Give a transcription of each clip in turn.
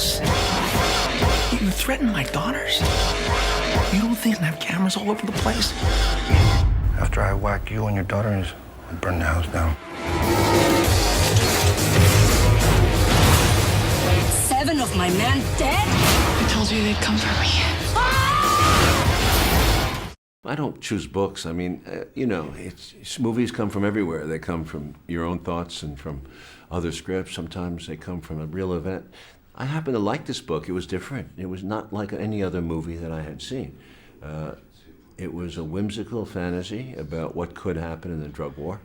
house. You threaten my daughters? You don't think I have cameras all over the place? After I whack you and your daughters, I'll burn the house down. 7 of my men dead? I told you they'd come for me. I don't choose books. I mean, you know, movies come from everywhere. They come from your own thoughts and from other scripts. Sometimes they come from a real event. I happen to like this book. It was different. It was not like any other movie that I had seen. It was a whimsical fantasy about what could happen in the drug war,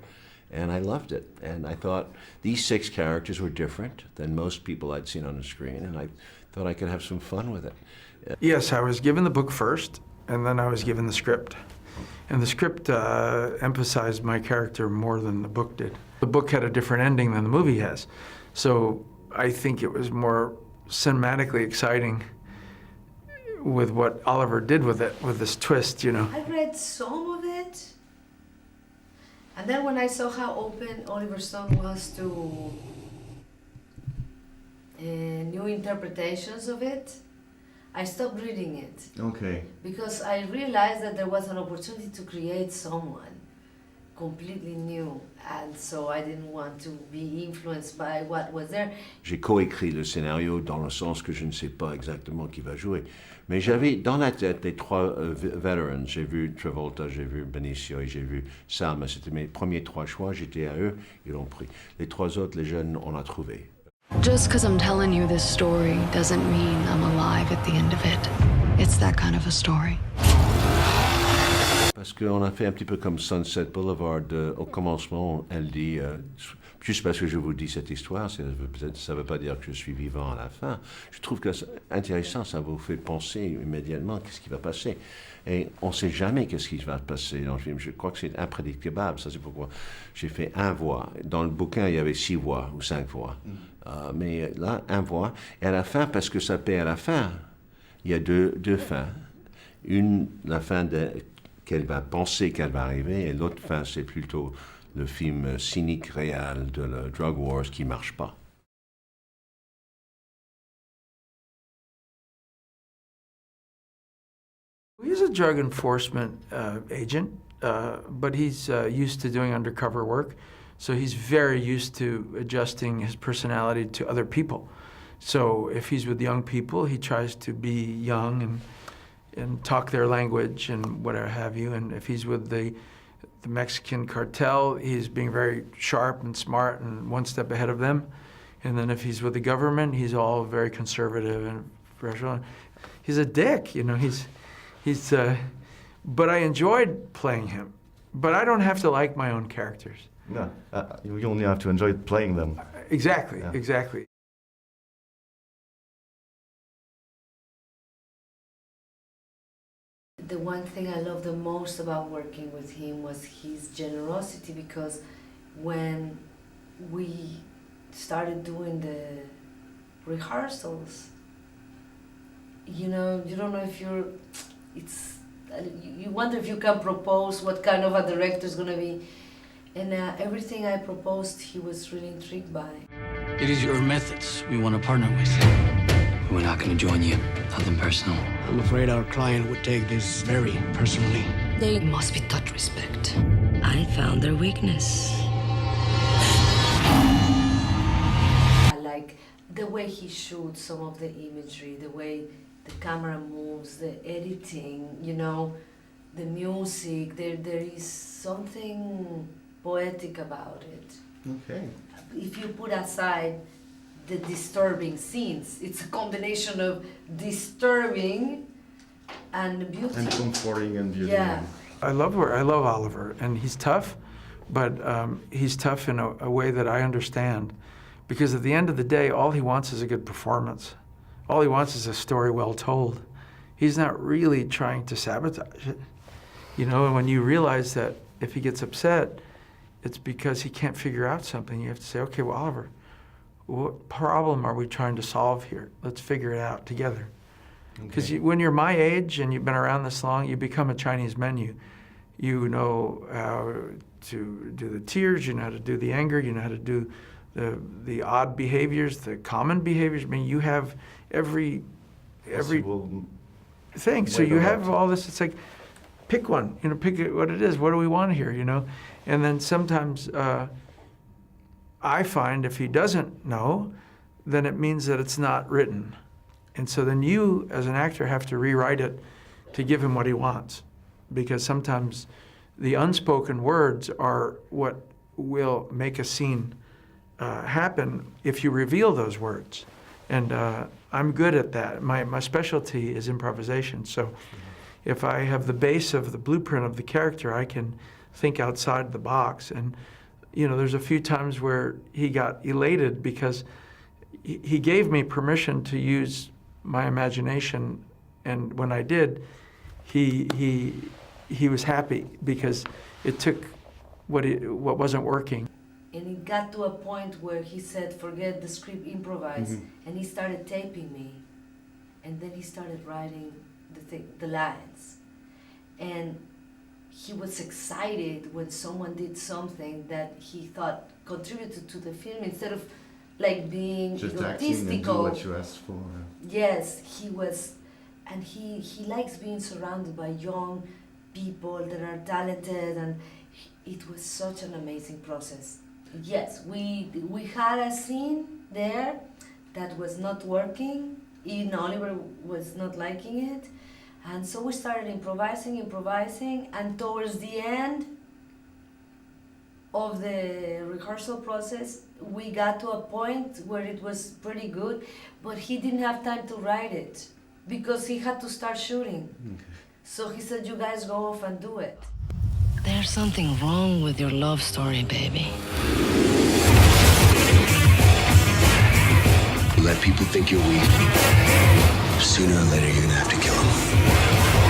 and I loved it. And I thought these 6 characters were different than most people I'd seen on the screen, and I thought I could have some fun with it. Yes, I was given the book first, and then I was given the script. And the script emphasized my character more than the book did. The book had a different ending than the movie has. So I think it was more cinematically exciting with what Oliver did with it, with this twist, you know. I read some of it, and then when I saw how open Oliver Stone was to new interpretations of it, I stopped reading it. Okay. Because I realized that there was an opportunity to create someone completely new, and so I didn't want to be influenced by what was there. J'ai coécrit le scénario dans le sens que je ne sais pas exactement qui va jouer. Mais j'avais dans la tête les 3 veterans. J'ai vu Travolta, j'ai vu Benicio et j'ai vu Salma. C'était mes premiers 3 choix. J'étais à eux, ils l'ont pris. Les 3 autres, les jeunes, on a trouvé. Just because I'm telling you this story doesn't mean I'm alive at the end of it. It's that kind of a story. Parce qu'on a fait un petit peu comme Sunset Boulevard. Au commencement, elle dit, juste parce que je vous dis cette histoire, ça ne veut pas dire que je suis vivant à la fin. Je trouve que c'est intéressant, ça vous fait penser immédiatement qu'est-ce qui va passer. Et on ne sait jamais qu'est-ce qui va passer dans le film. Je crois que c'est imprédictible, ça c'est pourquoi j'ai fait 1 voix. Dans le bouquin, il y avait 6 voix ou 5 voix. Mais là, 1 voix. Et à la fin, parce que ça paie à la fin, il y a deux fins. Une, la fin qu'elle va penser qu'elle va arriver, et l'autre fin, c'est plutôt le film cynique réel de la drug wars qui ne marche pas. He's a drug enforcement agent, but he's used to doing undercover work. So he's very used to adjusting his personality to other people. So if he's with young people, he tries to be young and talk their language and whatever have you. And if he's with the Mexican cartel, he's being very sharp and smart and 1 step ahead of them. And then if he's with the government, he's all very conservative and professional. He's a dick, you know. But I enjoyed playing him. But I don't have to like my own characters. No, you only have to enjoy playing them. Exactly, Yeah. exactly. The one thing I loved the most about working with him was his generosity, because when we started doing the rehearsals, you know, you don't know if you wonder if you can propose what kind of a director is going to be. And everything I proposed, he was really intrigued by. It is your methods we want to partner with. We're not going to join you. Nothing personal. I'm afraid our client would take this very personally. They must be taught respect. I found their weakness. I like the way he shoots some of the imagery, the way the camera moves, the editing, you know, the music. There is something poetic about it. Okay. If you put aside the disturbing scenes, it's a combination of disturbing and beauty. And comforting and beauty. Yeah. I love Oliver, and he's tough, but he's tough in a way that I understand. Because at the end of the day, all he wants is a good performance. All he wants is a story well told. He's not really trying to sabotage it. You know, and when you realize that if he gets upset, it's because he can't figure out something. You have to say, okay, well, Oliver, what problem are we trying to solve here? Let's figure it out together. Because when you're my age and you've been around this long, you become a Chinese menu. You know how to do the tears, you know how to do the anger, you know how to do the odd behaviors, the common behaviors. I mean, you have every thing. So you have all this. It's like, pick one. You know, pick what it is. What do we want here? You know, and then sometimes I find if he doesn't know, then it means that it's not written, and so then you, as an actor, have to rewrite it to give him what he wants, because sometimes the unspoken words are what will make a scene happen if you reveal those words. And I'm good at that. My specialty is improvisation. So if I have the base of the blueprint of the character, I can think outside the box. And, you know, there's a few times where he got elated because he gave me permission to use my imagination. And when I did, he was happy because it took what wasn't working. And it got to a point where he said, forget the script, improvise. And he started taping me. And then he started writing the lines. And he was excited when someone did something that he thought contributed to the film, instead of like being just egotistical. acting and do what you asked for. Yes, he was, and he likes being surrounded by young people that are talented, and it was such an amazing process. Yes, we had a scene there that was not working. Even Oliver was not liking it, and so we started improvising, and towards the end of the rehearsal process, we got to a point where it was pretty good, but he didn't have time to write it because he had to start shooting. So he said, you guys go off and do it. There's something wrong with your love story, baby. You let people think you're weak. Sooner or later, you're gonna have to kill them.